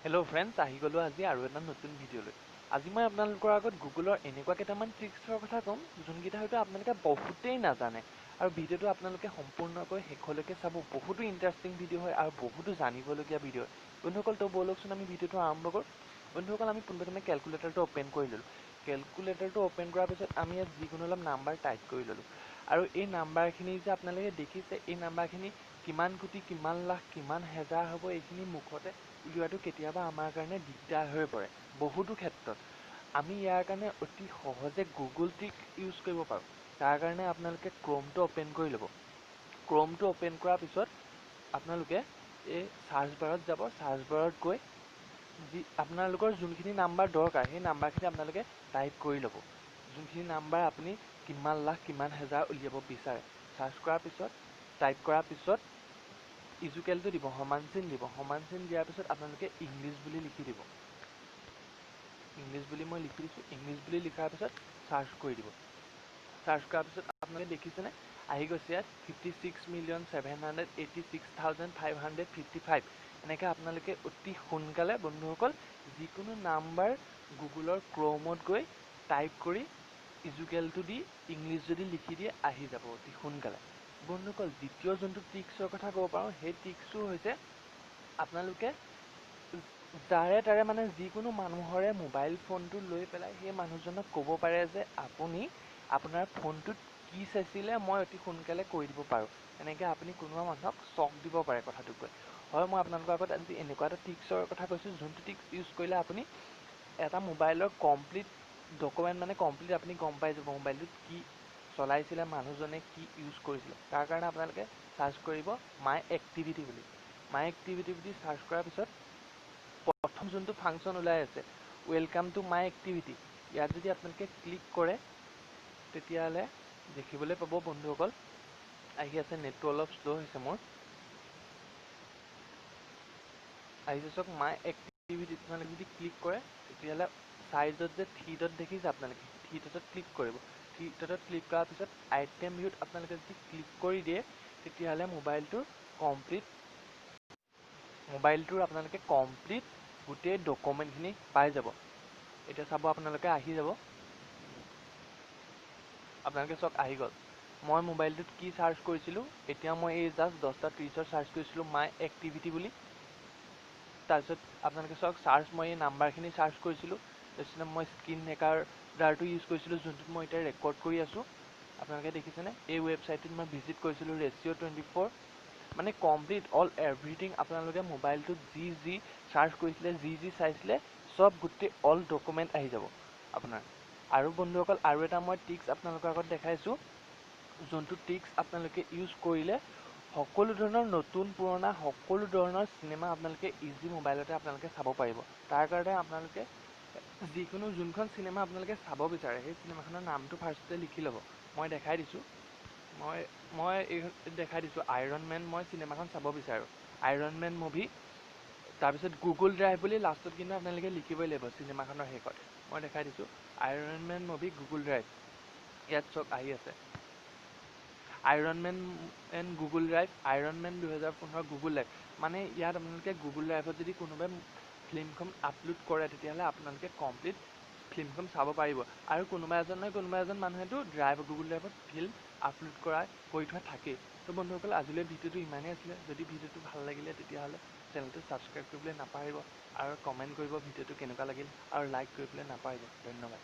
Hello' friends, আহি গ'লোঁ আজি আৰু এটা নতুন ভিডিঅ'লৈ। আজি মই আপোনালোকৰ আগত গুগলৰ এনেকুৱা কেইটামান ট্ৰিক্সৰ কথা ক'ম, যোনকেইটা হয়তো আপোনালোকে বহুতেই নাজানে। আৰু ভিডিঅ'টো আপোনালোকে সম্পূৰ্ণকৈ শেষলৈকে চাব। বহুতো ইণ্টাৰেষ্টিং ভিডিঅ' হয় আৰু বহুতো জানিবলগীয়া ভিডিঅ' হয়। বন্ধুসকল, তো ব'লকচোন আমি ভিডিঅ'টো আৰম্ভ কৰোঁ। বন্ধুসকল, আমি পোনপ্ৰথমে কেলকুলেটাৰটো অ'পেন কৰি ল'লোঁ। কেলকুলেটাৰটো অ'পেন কৰাৰ পিছত আমি ইয়াত যিকোনো অলপ নাম্বাৰ টাইপ কৰি ল'লোঁ। আৰু এই নাম্বাৰখিনি যে আপোনালোকে দেখিছে, এই নাম্বাৰখিনি কিমান কোটি, কিমান লাখ, কিমান হেজাৰ হ'ব, এইখিনি মুখতে উলিওৱাটো কেতিয়াবা আমাৰ কাৰণে দিগদাৰ হৈ পৰে। বহুতো ক্ষেত্ৰত আমি ইয়াৰ কাৰণে অতি সহজে গুগল ট্ৰিক ইউজ কৰিব পাৰোঁ। তাৰ কাৰণে আপোনালোকে ক্ৰমটো অ'পেন কৰি ল'ব। ক্ৰমটো অ'পেন কৰাৰ পিছত আপোনালোকে এই চাৰ্চ বাৰত যাব। চাৰ্চ বাৰত গৈ আপোনালোকৰ যোনখিনি নাম্বাৰ দৰকাৰ, সেই নাম্বাৰখিনি আপোনালোকে টাইপ কৰি ল'ব। যোনখিনি নাম্বাৰ আপুনি কিমান লাখ, কিমান হেজাৰ উলিয়াব বিচাৰে, চাৰ্চ কৰাৰ পিছত টাইপ কৰাৰ পিছত ইজুকেলটো দিব, সমান চিন দিব। সমান চিন দিয়াৰ পিছত আপোনালোকে ইংলিছ বুলি লিখি দিব। ইংলিছ বুলি মই লিখি দিছোঁ। ইংলিছ বুলি লিখাৰ পিছত চাৰ্চ কৰি দিব। চাৰ্চ কৰাৰ পিছত আপোনালোকে দেখিছেনে, আহি গৈছে ইয়াত 56,786,555। এনেকৈ আপোনালোকে অতি সোনকালে বন্ধুসকল যিকোনো নাম্বাৰ গুগলৰ ক্ৰমত গৈ টাইপ কৰি ইজুকেলটো দি ইংলিছ যদি লিখি দিয়ে, আহি যাব অতি সোনকালে। বন্ধুসকল, দ্বিতীয় যোনটো ট্ৰিক্সৰ কথা ক'ব পাৰোঁ, সেই ট্ৰিক্সটো হৈছে আপোনালোকে যাৰে তাৰে মানে যিকোনো মানুহৰে মোবাইল ফোনটো লৈ পেলাই সেই মানুহজনক ক'ব পাৰে যে আপুনি আপোনাৰ ফোনটোত কি চাইছিলে, মই অতি সোনকালে কৈ দিব পাৰোঁ। এনেকৈ আপুনি কোনোবা মানুহক চক দিব পাৰে কথাটো কৈ। হয়, মই আপোনালোকৰ আগত আজি এনেকুৱা এটা ট্ৰিক্সৰ কথা কৈছোঁ, যোনটো ট্ৰিক্স ইউজ কৰিলে আপুনি এটা মোবাইলৰ কমপ্লিট ডকুমেণ্ট মানে কমপ্লিট আপুনি গম পাই যাব মোবাইলটোত কি চলাইছিলে, মানুহজনে কি ইউজ কৰিছিলে। তাৰ কাৰণে আপোনালোকে চাৰ্চ কৰিব মাই এক্টিভিটি বুলি। মাই এক্টিভিটি বুলি চাৰ্চ কৰাৰ পিছত প্ৰথম যোনটো ফাংচন ওলাই আছে, ৱেলকাম টু মাই এক্টিভিটি, ইয়াত যদি আপোনালোকে ক্লিক কৰে তেতিয়াহ'লে দেখিবলৈ পাব বন্ধুসকল, আহি আছে। নেটটো অলপ শ্ল' হৈছে মোৰ। আহিছে চাওক, মাই এক্টিভিটিত আপোনালোকে যদি ক্লিক কৰে তেতিয়াহ'লে চাইডত যে থ্ৰী ডট দেখিছে, আপোনালোকে থ্ৰী ডটত ক্লিক কৰিব। থ্ৰী ডটত ক্লিক কৰাৰ পিছত আইটেম ভিউত আপোনালোকে যদি ক্লিক কৰি দিয়ে তেতিয়াহ'লে মোবাইলটোৰ আপোনালোকে কমপ্লিট গোটেই ডকুমেণ্টখিনি পাই যাব। এতিয়া চাব, আপোনালোকে আহি যাব। আপোনালোকে চাওক, আহি গ'ল। মই মোবাইলটোত কি চাৰ্চ কৰিছিলোঁ, এতিয়া মই এই জাষ্ট 10:30 চাৰ্চ কৰিছিলোঁ মাই এক্টিভিটি বুলি। তাৰপিছত আপোনালোকে চাওক, মই এই নাম্বাৰখিনি চাৰ্চ কৰিছিলোঁ। তাৰপিছত মই স্ক্ৰীন ৰেকৰ্ডাৰটো ইউজ কৰিছিলোঁ, যোনটোত মই এতিয়া ৰেকৰ্ড কৰি আছোঁ। আপোনালোকে দেখিছেনে, এই ৱেবছাইটটোত মই ভিজিট কৰিছিলোঁ, Ratio24। মানে কমপ্লিট অল এভৰিথিং আপোনালোকে মোবাইলটোত যি চাৰ্চ কৰিছিলে, যি চাইছিলে, চব গোটেই অল ডকুমেণ্ট আহি যাব আপোনাৰ। আৰু বন্ধুসকল, আৰু এটা মই ট্ৰিক্স আপোনালোকৰ আগত দেখাইছোঁ, যোনটো ট্ৰিক্স আপোনালোকে ইউজ কৰিলে সকলো ধৰণৰ নতুন পুৰণা সকলো ধৰণৰ চিনেমা আপোনালোকে ইজি মোবাইলতে আপোনালোকে চাব পাৰিব। তাৰ কাৰণে আপোনালোকে যিকোনো যোনখন চিনেমা আপোনালোকে চাব বিচাৰে, সেই চিনেমাখনৰ নামটো ফাৰ্ষ্টতে লিখি ল'ব। মই দেখাই দিছোঁ। আইৰণ মেন মই চিনেমাখন চাব বিচাৰোঁ, আইৰণ মেন মুভি। তাৰপিছত গুগল ড্ৰাইভ বুলি লাষ্টত কিন্তু আপোনালোকে লিখিবই লাগিব চিনেমাখনৰ শেষত। মই দেখাই দিছোঁ, Iron Man movie Google Drive. ইয়াত চব আহি আছে, Iron Man and Google Drive, Iron Man 2015 Google Drive. মানে ইয়াত আপোনালোকে গুগল ড্ৰাইভত যদি কোনোবাই ফিল্মখন আপলোড কৰে তেতিয়াহ'লে আপোনালোকে কমপ্লিট ফিল্মখন চাব পাৰিব। আৰু কোনোবা এজন মানুহেতো গুগল ড্ৰাইভত ফিল্ম আপলোড কৰি থোৱা থাকেই। তো বন্ধুসকল, আজিলৈ ভিডিঅ'টো ইমানেই আছিলে। যদি ভিডিঅ'টো ভাল লাগিলে তেতিয়াহ'লে চেনেলটো ছাবস্ক্ৰাইব কৰিবলৈ নাপাহৰিব, আৰু কমেণ্ট কৰিব ভিডিঅ'টো কেনেকুৱা লাগিল, আৰু লাইক কৰিবলৈ নাপাহৰিব। ধন্যবাদ।